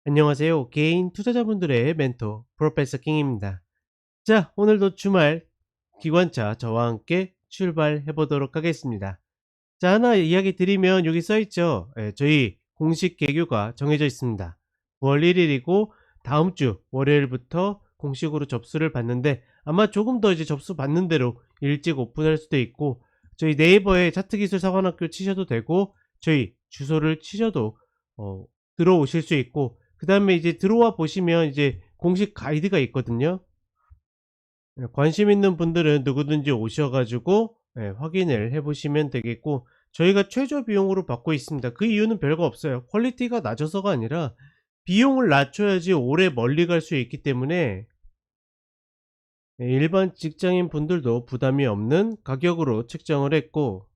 안녕하세요. 개인 투자자분들의 멘토 프로페서 킹입니다. 자, 오늘도 주말 기관차 저와 함께 출발해 보도록 하겠습니다. 자, 하나 이야기 드리면 여기 써 있죠. 저희 공식 개교가 정해져 있습니다. 9월 1일이고 다음 주 월요일부터 공식으로 접수를 받는데 아마 조금 더 이제 접수 받는 대로 일찍 오픈할 수도 있고, 저희 네이버에 차트기술사관학교 치셔도 되고 저희 주소를 치셔도 들어오실 수 있고, 그 다음에 이제 들어와 보시면 이제 공식 가이드가 있거든요. 관심 있는 분들은 누구든지 오셔가지고 확인을 해보시면 되겠고, 저희가 최저 비용으로 받고 있습니다. 그 이유는 별거 없어요. 퀄리티가 낮아서가 아니라 비용을 낮춰야지 오래 멀리 갈 수 있기 때문에 일반 직장인 분들도 부담이 없는 가격으로 책정을 했고,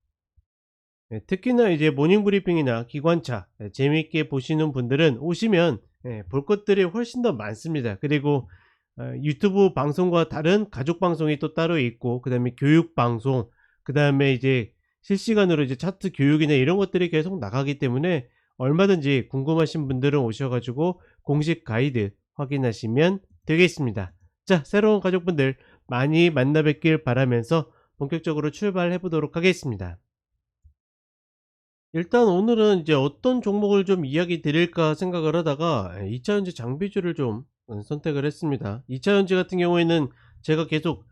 특히나 이제 모닝브리핑이나 기관차 재미있게 보시는 분들은 오시면 볼 것들이 훨씬 더 많습니다. 그리고 유튜브 방송과 다른 가족 방송이 또 따로 있고, 그 다음에 교육 방송, 그 다음에 이제 실시간으로 이제 차트 교육이나 이런 것들이 계속 나가기 때문에 얼마든지 궁금하신 분들은 오셔가지고 공식 가이드 확인하시면 되겠습니다. 자, 새로운 가족분들 많이 만나 뵙길 바라면서 본격적으로 출발해 보도록 하겠습니다. 일단 오늘은 이제 어떤 종목을 좀 이야기 드릴까 생각을 하다가 2차전지 장비주를 좀 선택을 했습니다. 2차전지 같은 경우에는 제가 계속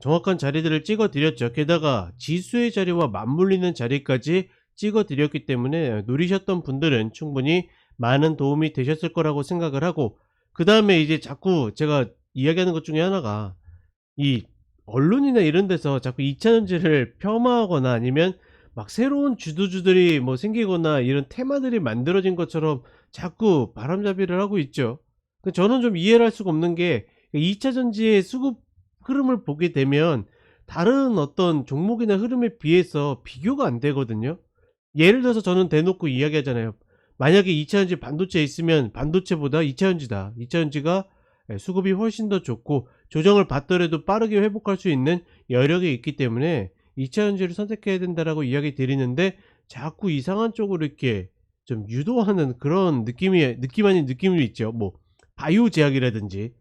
정확한 자리들을 찍어 드렸죠. 게다가 지수의 자리와 맞물리는 자리까지 찍어 드렸기 때문에 누리셨던 분들은 충분히 많은 도움이 되셨을 거라고 생각을 하고, 그 다음에 이제 자꾸 제가 이야기하는 것 중에 하나가, 이 언론이나 이런 데서 자꾸 2차전지를 폄하하거나 아니면 막 새로운 주도주들이 뭐 생기거나 이런 테마들이 만들어진 것처럼 자꾸 바람잡이를 하고 있죠. 저는 좀 이해를 할 수가 없는 게, 2차 전지의 수급 흐름을 보게 되면 다른 어떤 종목이나 흐름에 비해서 비교가 안 되거든요. 예를 들어서 저는 대놓고 이야기하잖아요. 만약에 2차 전지 반도체에 있으면 반도체보다 2차 전지다. 2차 전지가 수급이 훨씬 더 좋고 조정을 받더라도 빠르게 회복할 수 있는 여력이 있기 때문에 2차 전지를 선택해야 된다라고 이야기 드리는데, 자꾸 이상한 쪽으로 이렇게 좀 유도하는 그런 느낌 아닌 느낌이 있죠. 뭐 바이오 제약이라든지,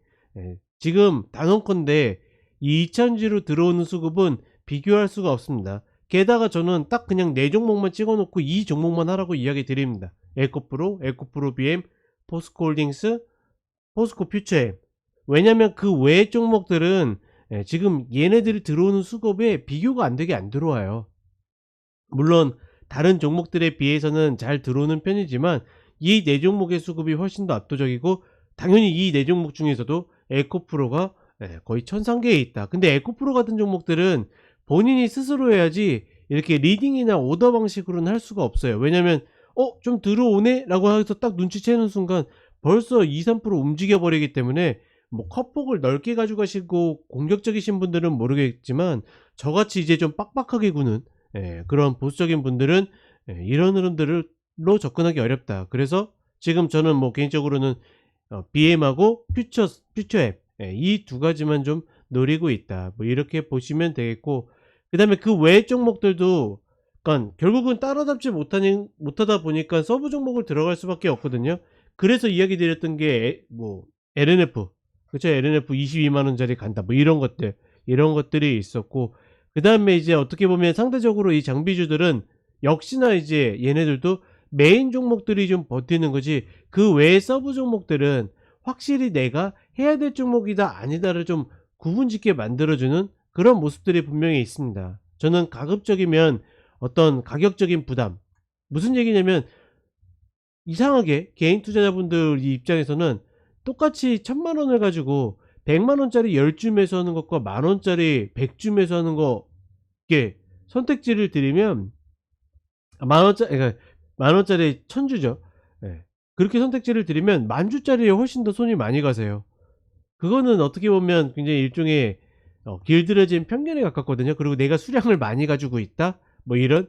지금 단언컨대 이 2차 전지로 들어오는 수급은 비교할 수가 없습니다. 게다가 저는 딱 그냥 4종목만 찍어 놓고 이 종목만 하라고 이야기 드립니다. 에코프로, 에코프로 BM, 포스코홀딩스, 포스코 퓨처엠. 왜냐면 그 외의 종목들은 지금 얘네들이 들어오는 수급에 비교가 안 되게 안 들어와요. 물론 다른 종목들에 비해서는 잘 들어오는 편이지만 이 4종목의 수급이 훨씬 더 압도적이고, 당연히 이 4종목 중에서도 에코프로가 거의 천상계에 있다. 근데 에코프로 같은 종목들은 본인이 스스로 해야지 이렇게 리딩이나 오더 방식으로는 할 수가 없어요. 왜냐면 좀 들어오네 라고 해서 딱 눈치채는 순간 벌써 2~3% 움직여 버리기 때문에, 뭐 컵폭을 넓게 가져가시고 공격적이신 분들은 모르겠지만 저같이 이제 좀 빡빡하게 구는 그런 보수적인 분들은 이런 흐름들로 접근하기 어렵다. 그래서 지금 저는 뭐 개인적으로는 BM하고 퓨처앱, 이 두 가지만 좀 노리고 있다. 뭐 이렇게 보시면 되겠고, 그 다음에 그 외의 종목들도 그러니까 결국은 따라잡지 못하다 보니까 서브 종목을 들어갈 수밖에 없거든요. 그래서 이야기 드렸던 게 뭐 LNF, 그쵸? LNF 22만원짜리 간다 뭐 이런 것들이 있었고, 그 다음에 이제 어떻게 보면 상대적으로 이 장비주들은 역시나 이제 얘네들도 메인 종목들이 좀 버티는 거지, 그 외의 서브 종목들은 확실히 내가 해야 될 종목이다 아니다를 좀 구분짓게 만들어주는 그런 모습들이 분명히 있습니다. 저는 가급적이면 어떤 가격적인 부담, 무슨 얘기냐면 이상하게 개인 투자자분들 입장에서는 똑같이 1000만원을 가지고 100만원짜리 10주 매수하는 것과 만원짜리 100주 매수하는 거, 이게 선택지를 드리면 만원짜리, 그러니까 만원짜리 1000주죠. 그렇게 선택지를 드리면 만주짜리에 훨씬 더 손이 많이 가세요. 그거는 어떻게 보면 굉장히 일종의 길들여진 편견에 가깝거든요. 그리고 내가 수량을 많이 가지고 있다 뭐 이런,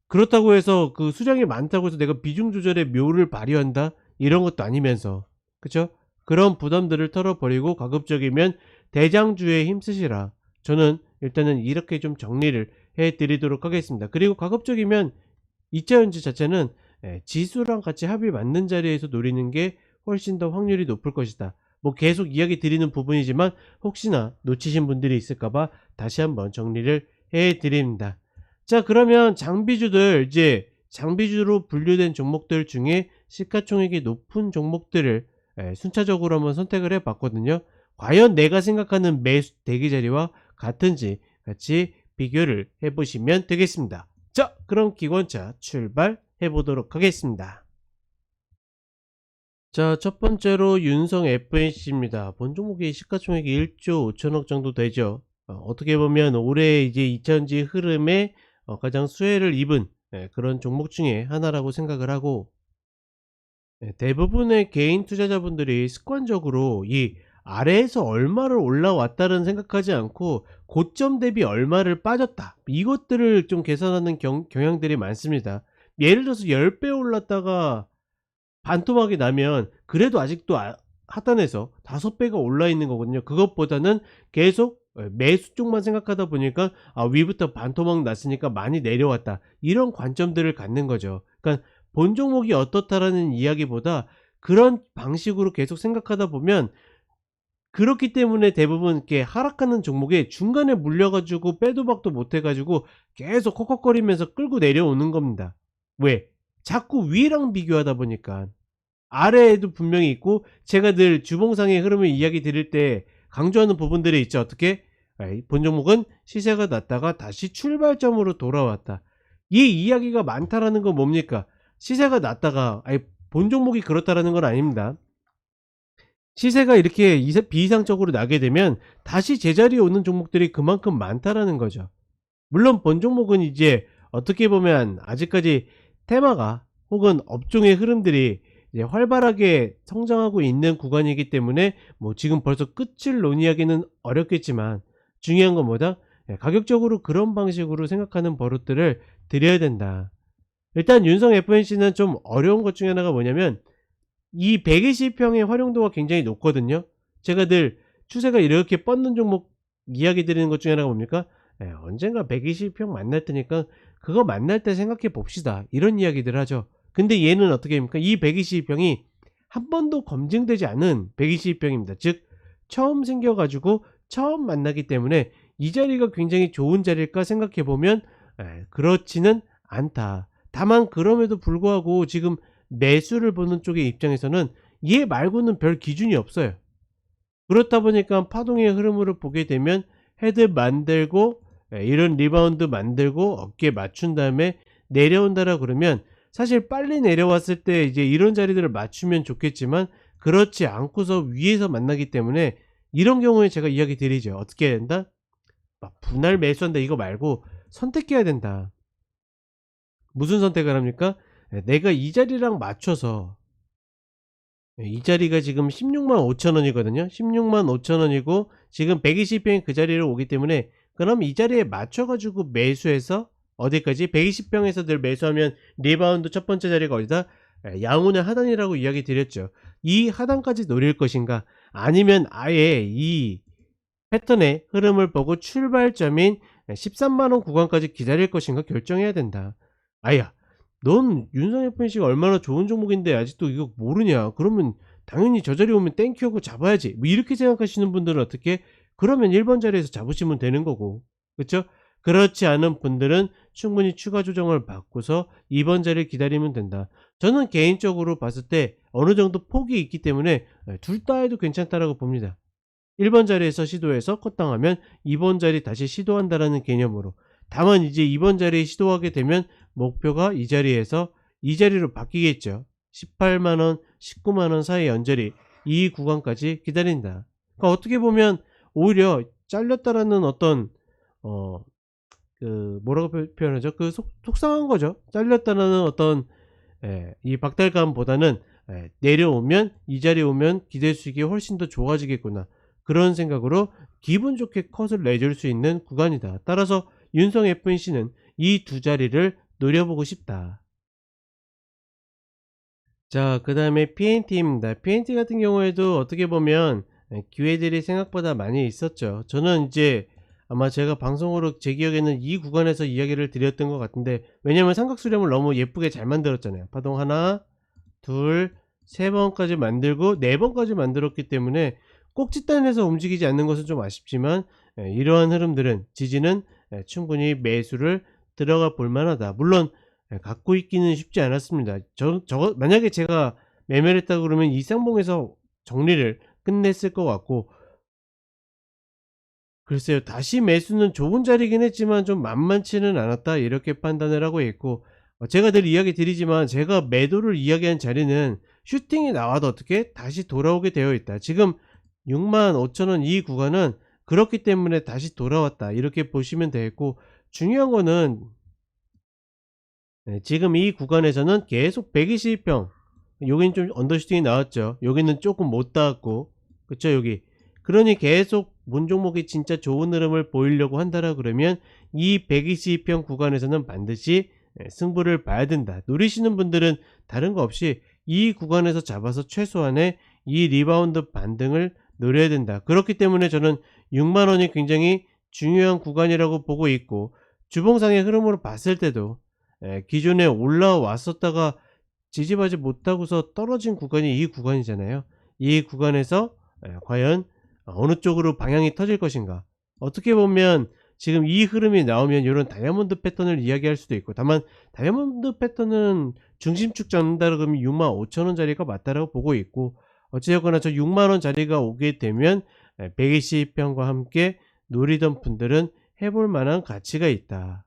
그렇다고 해서 그 수량이 많다고 해서 내가 비중 조절의 묘를 발휘한다 이런 것도 아니면서, 그쵸? 그런 부담들을 털어버리고 가급적이면 대장주에 힘쓰시라. 저는 일단은 이렇게 좀 정리를 해 드리도록 하겠습니다. 그리고 가급적이면 이차전지 자체는 지수랑 같이 합이 맞는 자리에서 노리는 게 훨씬 더 확률이 높을 것이다. 뭐 계속 이야기 드리는 부분이지만 혹시나 놓치신 분들이 있을까봐 다시 한번 정리를 해 드립니다. 자, 그러면 장비주들, 이제 장비주로 분류된 종목들 중에 시가총액이 높은 종목들을 순차적으로 한번 선택을 해 봤거든요. 과연 내가 생각하는 매수 대기 자리와 같은지 같이 비교를 해 보시면 되겠습니다. 자, 그럼 기관차 출발해 보도록 하겠습니다. 자, 첫 번째로 윤성 FNC입니다. 본 종목이 시가총액이 1조 5천억 정도 되죠. 어떻게 보면 올해 이제 2차전지 흐름에 가장 수혜를 입은 그런 종목 중에 하나라고 생각을 하고, 대부분의 개인 투자자분들이 습관적으로 이 아래에서 얼마를 올라왔다는 생각하지 않고 고점 대비 얼마를 빠졌다, 이것들을 좀 계산하는 경향들이 많습니다. 예를 들어서 10배 올랐다가 반토막이 나면 그래도 아직도 하단에서 5배가 올라 있는 거거든요. 그것보다는 계속 매수 쪽만 생각하다 보니까 위부터 반토막 났으니까 많이 내려왔다, 이런 관점들을 갖는 거죠. 그러니까 본 종목이 어떻다라는 이야기보다 그런 방식으로 계속 생각하다 보면, 그렇기 때문에 대부분 이렇게 하락하는 종목에 중간에 물려 가지고 빼도 박도 못 해 가지고 계속 컥컥거리면서 끌고 내려오는 겁니다. 왜? 자꾸 위랑 비교하다 보니까. 아래에도 분명히 있고, 제가 늘 주봉상의 흐름을 이야기 드릴 때 강조하는 부분들이 있죠. 어떻게? 본 종목은 시세가 났다가 다시 출발점으로 돌아왔다. 이 이야기가 많다라는 건 뭡니까? 시세가 났다가, 본 종목이 그렇다라는 건 아닙니다. 시세가 이렇게 비이상적으로 나게 되면 다시 제자리에 오는 종목들이 그만큼 많다라는 거죠. 물론 본 종목은 이제 어떻게 보면 아직까지 테마가 혹은 업종의 흐름들이 이제 활발하게 성장하고 있는 구간이기 때문에 뭐 지금 벌써 끝을 논의하기는 어렵겠지만, 중요한 건 뭐다? 가격적으로 그런 방식으로 생각하는 버릇들을 들여야 된다. 일단 윤성 FNC는 좀 어려운 것 중에 하나가 뭐냐면, 이 120평의 활용도가 굉장히 높거든요. 제가 늘 추세가 이렇게 뻗는 종목 이야기 드리는 것 중에 하나가 뭡니까? 언젠가 120평 만날 테니까 그거 만날 때 생각해 봅시다, 이런 이야기들 하죠. 근데 얘는 어떻게 합니까? 이 120평이 한 번도 검증되지 않은 120평입니다. 즉 처음 생겨 가지고 처음 만나기 때문에 이 자리가 굉장히 좋은 자리일까 생각해 보면 그렇지는 않다. 다만 그럼에도 불구하고 지금 매수를 보는 쪽의 입장에서는 얘 말고는 별 기준이 없어요. 그렇다 보니까 파동의 흐름으로 보게 되면 헤드 만들고 이런 리바운드 만들고 어깨 맞춘 다음에 내려온다라 그러면, 사실 빨리 내려왔을 때 이제 이런 자리들을 맞추면 좋겠지만 그렇지 않고서 위에서 만나기 때문에, 이런 경우에 제가 이야기 드리죠. 어떻게 해야 된다? 막 분할 매수한다 이거 말고 선택해야 된다. 무슨 선택을 합니까? 내가 이 자리랑 맞춰서, 이 자리가 지금 16만 5천 원이거든요. 16만 5천 원이고 지금 120평이 그 자리로 오기 때문에, 그럼 이 자리에 맞춰 가지고 매수해서 어디까지? 120평에서 늘 매수하면 리바운드 첫 번째 자리가 어디다? 양운의 하단이라고 이야기 드렸죠. 이 하단까지 노릴 것인가, 아니면 아예 이 패턴의 흐름을 보고 출발점인 13만 원 구간까지 기다릴 것인가 결정해야 된다. 아야, 넌 윤상 FNC가 얼마나 좋은 종목인데 아직도 이거 모르냐? 그러면 당연히 저 자리 오면 땡큐하고 잡아야지, 뭐 이렇게 생각하시는 분들은 어떻게? 그러면 1번 자리에서 잡으시면 되는 거고, 그쵸? 그렇지 않은 분들은 충분히 추가 조정을 받고서 2번 자리를 기다리면 된다. 저는 개인적으로 봤을 때 어느 정도 폭이 있기 때문에 둘 다 해도 괜찮다라고 봅니다. 1번 자리에서 시도해서 컷당하면 2번 자리 다시 시도한다라는 개념으로. 다만 이제 2번 자리에 시도하게 되면 목표가 이 자리에서 이 자리로 바뀌겠죠. 18만원, 19만원 사이 언저리, 이 구간까지 기다린다. 그러니까 어떻게 보면 오히려 잘렸다라는 어떤 뭐라고 표현하죠? 속상한 거죠. 잘렸다라는 어떤 이 박탈감보다는 내려오면 이 자리에 오면 기대 수익이 훨씬 더 좋아지겠구나, 그런 생각으로 기분 좋게 컷을 내줄 수 있는 구간이다. 따라서 윤성 FNC는 이 두 자리를 노려보고 싶다. 자, 그 다음에 PNT입니다. PNT 같은 경우에도 어떻게 보면 기회들이 생각보다 많이 있었죠. 저는 이제 아마 제가 방송으로 제 기억에는 이 구간에서 이야기를 드렸던 것 같은데, 왜냐면 삼각수렴을 너무 예쁘게 잘 만들었잖아요. 파동 하나, 둘, 3번까지 만들고 4번까지 만들었기 때문에 꼭짓단에서 움직이지 않는 것은 좀 아쉽지만, 이러한 흐름들은 지지는 충분히 매수를 들어가 볼 만하다. 물론 갖고 있기는 쉽지 않았습니다. 만약에 제가 매매를 했다 그러면 이 쌍봉에서 정리를 끝냈을 것 같고, 글쎄요, 다시 매수는 좋은 자리긴 했지만 좀 만만치는 않았다, 이렇게 판단을 하고 있고, 제가 늘 이야기 드리지만 제가 매도를 이야기한 자리는 슈팅이 나와도 어떻게 다시 돌아오게 되어 있다. 지금 65,000원 이 구간은 그렇기 때문에 다시 돌아왔다, 이렇게 보시면 되겠고, 중요한 거는 지금 이 구간에서는 계속 122평, 여기는 좀 언더슈팅이 나왔죠. 여기는 조금 못 닿았고, 그쵸, 여기. 그러니 계속 문 종목이 진짜 좋은 흐름을 보이려고 한다라 그러면 이 122평 구간에서는 반드시 승부를 봐야 된다. 노리시는 분들은 다른 거 없이 이 구간에서 잡아서 최소한의 이 리바운드 반등을 노려야 된다. 그렇기 때문에 저는 6만원이 굉장히 중요한 구간이라고 보고 있고, 주봉상의 흐름으로 봤을 때도 기존에 올라왔었다가 지지하지 못하고서 떨어진 구간이 이 구간이잖아요. 이 구간에서 과연 어느 쪽으로 방향이 터질 것인가. 어떻게 보면 지금 이 흐름이 나오면 이런 다이아몬드 패턴을 이야기할 수도 있고, 다만 다이아몬드 패턴은 중심축 잡는다 그러면 65,000원 자리가 맞다라고 보고 있고, 어찌되거나 저 6만원 자리가 오게 되면 120평과 함께 노리던 분들은 해볼 만한 가치가 있다.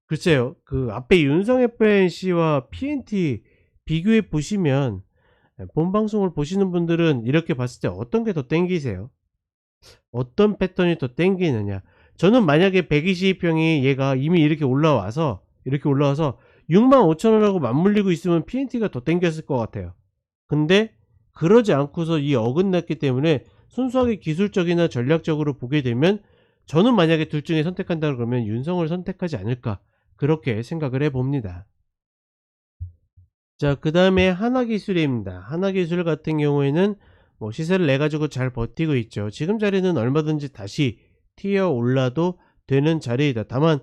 글쎄요, 그 앞에 윤성 FNC와 PNT 비교해 보시면, 본 방송을 보시는 분들은 이렇게 봤을 때 어떤 게 더 땡기세요? 어떤 패턴이 더 땡기느냐? 저는 만약에 122평이 얘가 이미 이렇게 올라와서 65,000원하고 맞물리고 있으면 PNT가 더 땡겼을 것 같아요. 근데 그러지 않고서 이 어긋났기 때문에 순수하게 기술적이나 전략적으로 보게 되면, 저는 만약에 둘 중에 선택한다 그러면 윤성을 선택하지 않을까, 그렇게 생각을 해봅니다. 자, 그 다음에 하나기술입니다. 하나기술 같은 경우에는 뭐 시세를 내가지고 잘 버티고 있죠. 지금 자리는 얼마든지 다시 튀어 올라도 되는 자리이다. 다만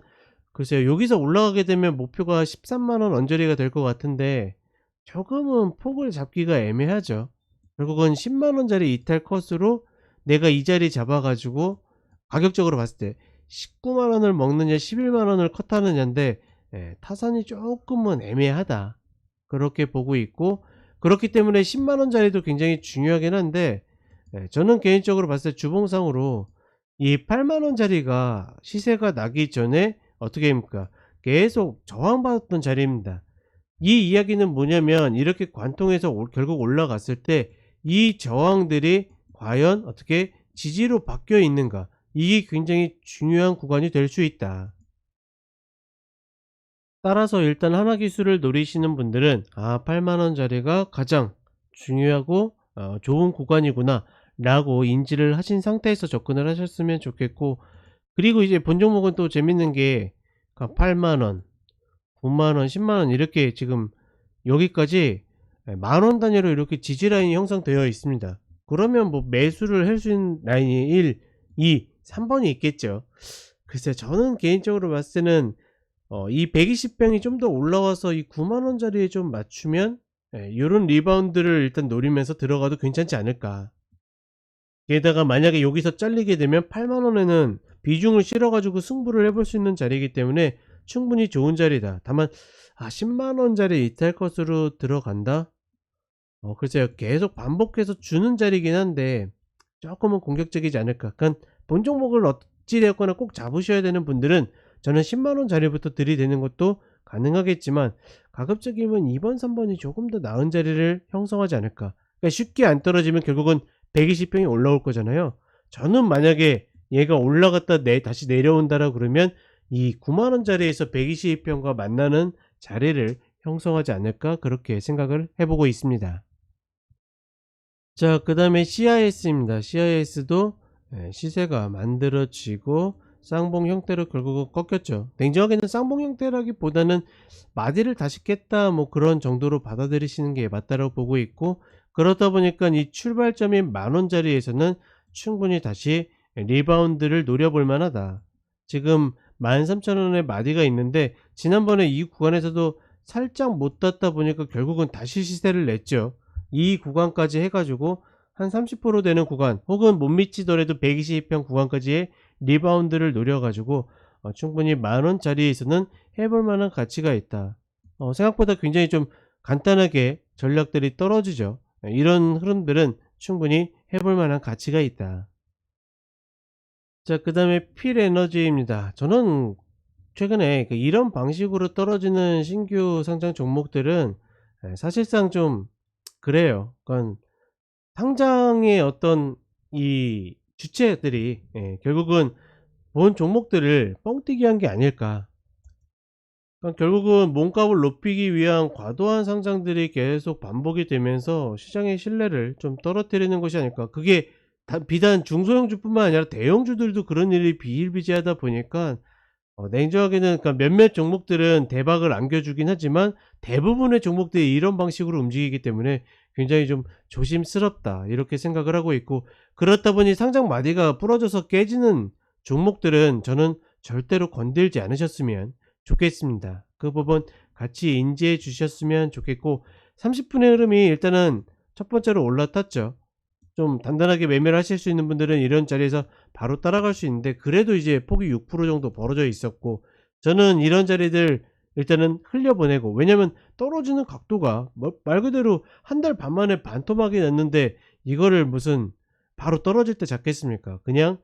글쎄요, 여기서 올라가게 되면 목표가 13만원 언저리가 될 것 같은데 조금은 폭을 잡기가 애매하죠. 결국은 10만원짜리 이탈 컷으로 내가 이 자리 잡아가지고 가격적으로 봤을 때 19만원을 먹느냐 11만원을 컷하느냐인데, 타산이 조금은 애매하다, 그렇게 보고 있고, 그렇기 때문에 10만원짜리도 굉장히 중요하긴 한데, 저는 개인적으로 봤을 때 주봉상으로 이 8만원짜리가 시세가 나기 전에 어떻게 합니까, 계속 저항받았던 자리입니다. 이 이야기는 뭐냐면, 이렇게 관통해서 결국 올라갔을 때 이 저항들이 과연 어떻게 지지로 바뀌어 있는가, 이게 굉장히 중요한 구간이 될 수 있다. 따라서 일단 하나기술을 노리시는 분들은 8만원짜리가 가장 중요하고 좋은 구간이구나 라고 인지를 하신 상태에서 접근을 하셨으면 좋겠고, 그리고 이제 본 종목은 또 재밌는 게 8만원, 9만원, 10만원 이렇게 지금 여기까지 만원 단위로 이렇게 지지라인이 형성되어 있습니다. 그러면 뭐 매수를 할 수 있는 라인이 1, 2, 3번이 있겠죠. 글쎄, 저는 개인적으로 봤을 때는 이 120병이 좀 더 올라와서 이 9만원 자리에 좀 맞추면 요런 리바운드를 일단 노리면서 들어가도 괜찮지 않을까. 게다가 만약에 여기서 잘리게 되면 8만원에는 비중을 실어 가지고 승부를 해볼 수 있는 자리이기 때문에 충분히 좋은 자리다. 다만 10만원짜리 이탈 컷으로 들어간다? 글쎄요, 계속 반복해서 주는 자리긴 한데 조금은 공격적이지 않을까. 그러니까 본 종목을 어찌되었거나 꼭 잡으셔야 되는 분들은 저는 10만원 자리부터 들이대는 것도 가능하겠지만, 가급적이면 2번 3번이 조금 더 나은 자리를 형성하지 않을까. 그러니까 쉽게 안 떨어지면 결국은 120평이 올라올 거잖아요. 저는 만약에 얘가 올라갔다 다시 내려온다라 그러면 이 9만원 자리에서 122평과 만나는 자리를 형성하지 않을까, 그렇게 생각을 해보고 있습니다. 자, 그 다음에 CIS입니다. CIS도 시세가 만들어지고 쌍봉 형태로 결국은 꺾였죠. 냉정하게는 쌍봉 형태라기보다는 마디를 다시 깼다, 뭐 그런 정도로 받아들이시는 게 맞다고 보고 있고, 그렇다 보니까 이 출발점인 만원짜리에서는 충분히 다시 리바운드를 노려볼 만하다. 지금 13,000원의 마디가 있는데 지난번에 이 구간에서도 살짝 못 닿다 보니까 결국은 다시 시세를 냈죠. 이 구간까지 해가지고 한 30% 되는 구간 혹은 못 미치더라도 120평 구간까지의 리바운드를 노려가지고 충분히 만원짜리에서는 해볼 만한 가치가 있다. 생각보다 굉장히 좀 간단하게 전략들이 떨어지죠. 이런 흐름들은 충분히 해볼 만한 가치가 있다. 자, 그 다음에 필 에너지입니다. 저는 최근에 이런 방식으로 떨어지는 신규 상장 종목들은 사실상 좀 그래요. 그러니까 상장의 어떤 이 주체들이 결국은 본 종목들을 뻥튀기 한 게 아닐까. 그러니까 결국은 몸값을 높이기 위한 과도한 상장들이 계속 반복이 되면서 시장의 신뢰를 좀 떨어뜨리는 것이 아닐까. 그게 비단 중소형주뿐만 아니라 대형주들도 그런 일이 비일비재하다 보니까 냉정하게는 그러니까 몇몇 종목들은 대박을 안겨주긴 하지만 대부분의 종목들이 이런 방식으로 움직이기 때문에 굉장히 좀 조심스럽다 이렇게 생각을 하고 있고, 그렇다 보니 상장 마디가 부러져서 깨지는 종목들은 저는 절대로 건들지 않으셨으면 좋겠습니다. 그 부분 같이 인지해 주셨으면 좋겠고, 30분의 흐름이 일단은 첫 번째로 올라탔죠. 좀 단단하게 매매를 하실 수 있는 분들은 이런 자리에서 바로 따라갈 수 있는데, 그래도 이제 폭이 6% 정도 벌어져 있었고, 저는 이런 자리들 일단은 흘려보내고, 왜냐면 떨어지는 각도가 말 그대로 한 달 반 만에 반토막이 났는데 이거를 무슨 바로 떨어질 때 잡겠습니까? 그냥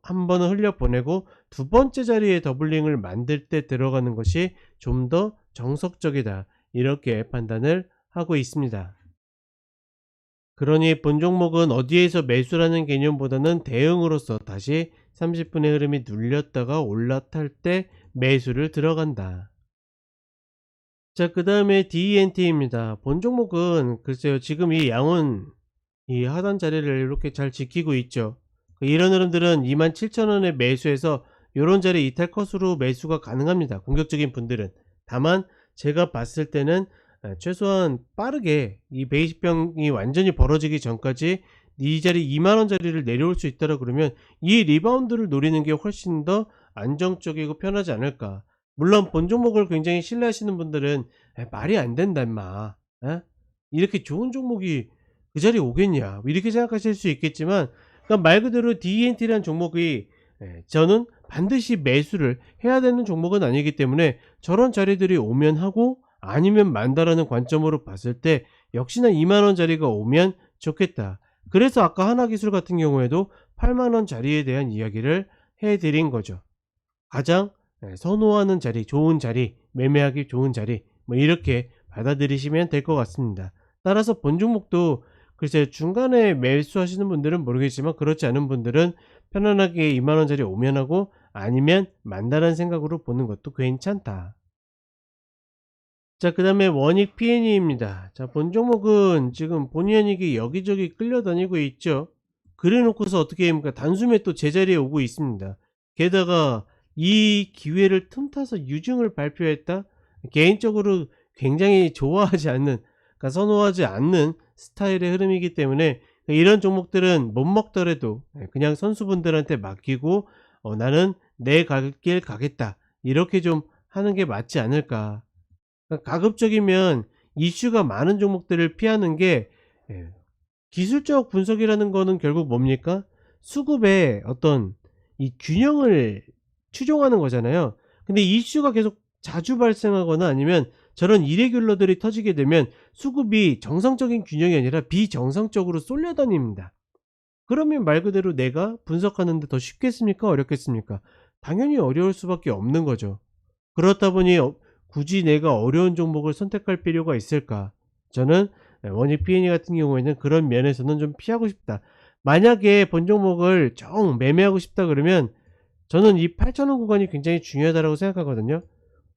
한 번은 흘려보내고 두 번째 자리에 더블링을 만들 때 들어가는 것이 좀 더 정석적이다 이렇게 판단을 하고 있습니다. 그러니 본 종목은 어디에서 매수라는 개념보다는 대응으로서 다시 30분의 흐름이 눌렸다가 올라탈 때 매수를 들어간다. 자, 그 다음에 DENT입니다. 본 종목은 글쎄요, 지금 이 양은 이 하단 자리를 이렇게 잘 지키고 있죠. 이런 흐름들은 27,000원에 매수해서 요런 자리 이탈 컷으로 매수가 가능합니다, 공격적인 분들은. 다만 제가 봤을 때는 최소한 빠르게 이 베이직병이 완전히 벌어지기 전까지 이 자리 2만원 자리를 내려올 수 있다라 그러면 이 리바운드를 노리는 게 훨씬 더 안정적이고 편하지 않을까. 물론 본 종목을 굉장히 신뢰하시는 분들은 말이 안 된다 임마, 이렇게 좋은 종목이 그 자리에 오겠냐 이렇게 생각하실 수 있겠지만, 그러니까 말 그대로 DENT라는 종목이 저는 반드시 매수를 해야 되는 종목은 아니기 때문에 저런 자리들이 오면 하고 아니면 만다라는 관점으로 봤을 때 역시나 2만원 자리가 오면 좋겠다. 그래서 아까 하나기술 같은 경우에도 8만원 자리에 대한 이야기를 해드린 거죠. 가장 선호하는 자리, 좋은 자리, 매매하기 좋은 자리, 뭐 이렇게 받아들이시면 될 것 같습니다. 따라서 본 종목도 글쎄 중간에 매수하시는 분들은 모르겠지만, 그렇지 않은 분들은 편안하게 2만원 자리 오면 하고 아니면 만다라는 생각으로 보는 것도 괜찮다. 자, 그 다음에 원익 PNE입니다. 자, 본 종목은 지금 본의 아니게 여기저기 끌려다니고 있죠. 그래 놓고서 어떻게 합니까? 단숨에 또 제자리에 오고 있습니다. 게다가 이 기회를 틈타서 유증을 발표했다? 개인적으로 굉장히 좋아하지 않는, 그러니까 선호하지 않는 스타일의 흐름이기 때문에 이런 종목들은 못 먹더라도 그냥 선수분들한테 맡기고 나는 내 갈 길 가겠다 이렇게 좀 하는 게 맞지 않을까. 그러니까 가급적이면 이슈가 많은 종목들을 피하는 게, 기술적 분석이라는 거는 결국 뭡니까? 수급의 어떤 이 균형을 추종하는 거잖아요. 근데 이슈가 계속 자주 발생하거나 아니면 저런 이레귤러들이 터지게 되면 수급이 정상적인 균형이 아니라 비정상적으로 쏠려다닙니다. 그러면 말 그대로 내가 분석하는데 더 쉽겠습니까? 어렵겠습니까? 당연히 어려울 수밖에 없는 거죠. 그렇다 보니 굳이 내가 어려운 종목을 선택할 필요가 있을까? 저는 원익 PNE 같은 경우에는 그런 면에서는 좀 피하고 싶다. 만약에 본 종목을 정 매매하고 싶다 그러면 저는 이 8,000원 구간이 굉장히 중요하다고 생각하거든요.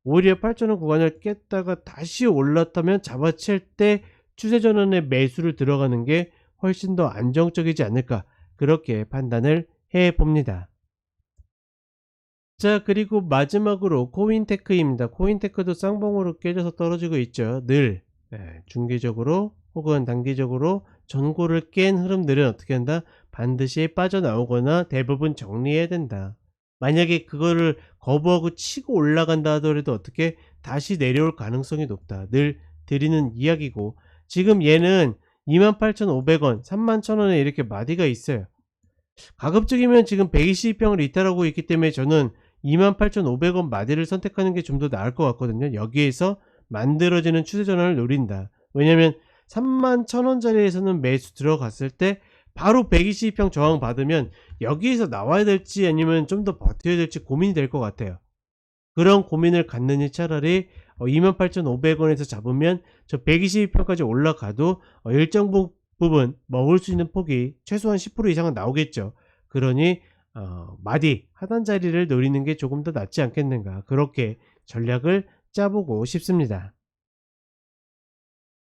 오히려 8,000원 구간을 깼다가 다시 올랐다면 잡아챌 때 추세 전환에 매수를 들어가는 게 훨씬 더 안정적이지 않을까, 그렇게 판단을 해 봅니다. 자, 그리고 마지막으로 코인테크입니다. 코인테크도 쌍봉으로 깨져서 떨어지고 있죠. 늘 중기적으로 혹은 단기적으로 전고를 깬 흐름들은 어떻게 한다? 반드시 빠져나오거나 대부분 정리해야 된다. 만약에 그거를 거부하고 치고 올라간다 하더라도 어떻게 다시 내려올 가능성이 높다. 늘 드리는 이야기고, 지금 얘는 28,500원, 31,000원에 이렇게 마디가 있어요. 가급적이면 지금 120평을 이탈하고 있기 때문에 저는 28,500원 마디를 선택하는 게 좀 더 나을 것 같거든요. 여기에서 만들어지는 추세 전환을 노린다. 왜냐면 31,000원짜리에서는 매수 들어갔을 때 바로 120평 저항 받으면 여기에서 나와야 될지 아니면 좀 더 버텨야 될지 고민이 될 것 같아요. 그런 고민을 갖느니 차라리 28,500원에서 잡으면 저 120평까지 올라가도 일정 부분 먹을 수 있는 폭이 최소한 10% 이상은 나오겠죠. 그러니 마디 하단 자리를 노리는 게 조금 더 낫지 않겠는가, 그렇게 전략을 짜보고 싶습니다.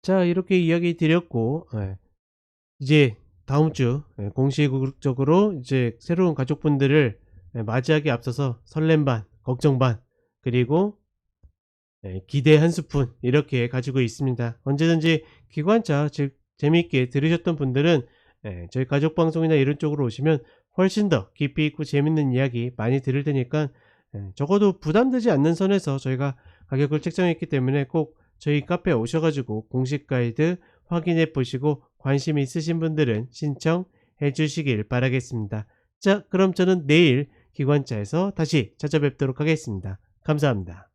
자, 이렇게 이야기 드렸고, 이제 다음 주 공식적으로 이제 새로운 가족분들을 맞이하기 앞서서 설렘 반, 걱정 반, 그리고 기대 한 스푼 이렇게 가지고 있습니다. 언제든지 기관차 즉 재미있게 들으셨던 분들은 저희 가족 방송이나 이런 쪽으로 오시면 훨씬 더 깊이 있고 재밌는 이야기 많이 들을 테니까 적어도 부담되지 않는 선에서 저희가 가격을 책정했기 때문에 꼭 저희 카페에 오셔가지고 공식 가이드 확인해 보시고 관심 있으신 분들은 신청해 주시길 바라겠습니다. 자, 그럼 저는 내일 기관차에서 다시 찾아뵙도록 하겠습니다. 감사합니다.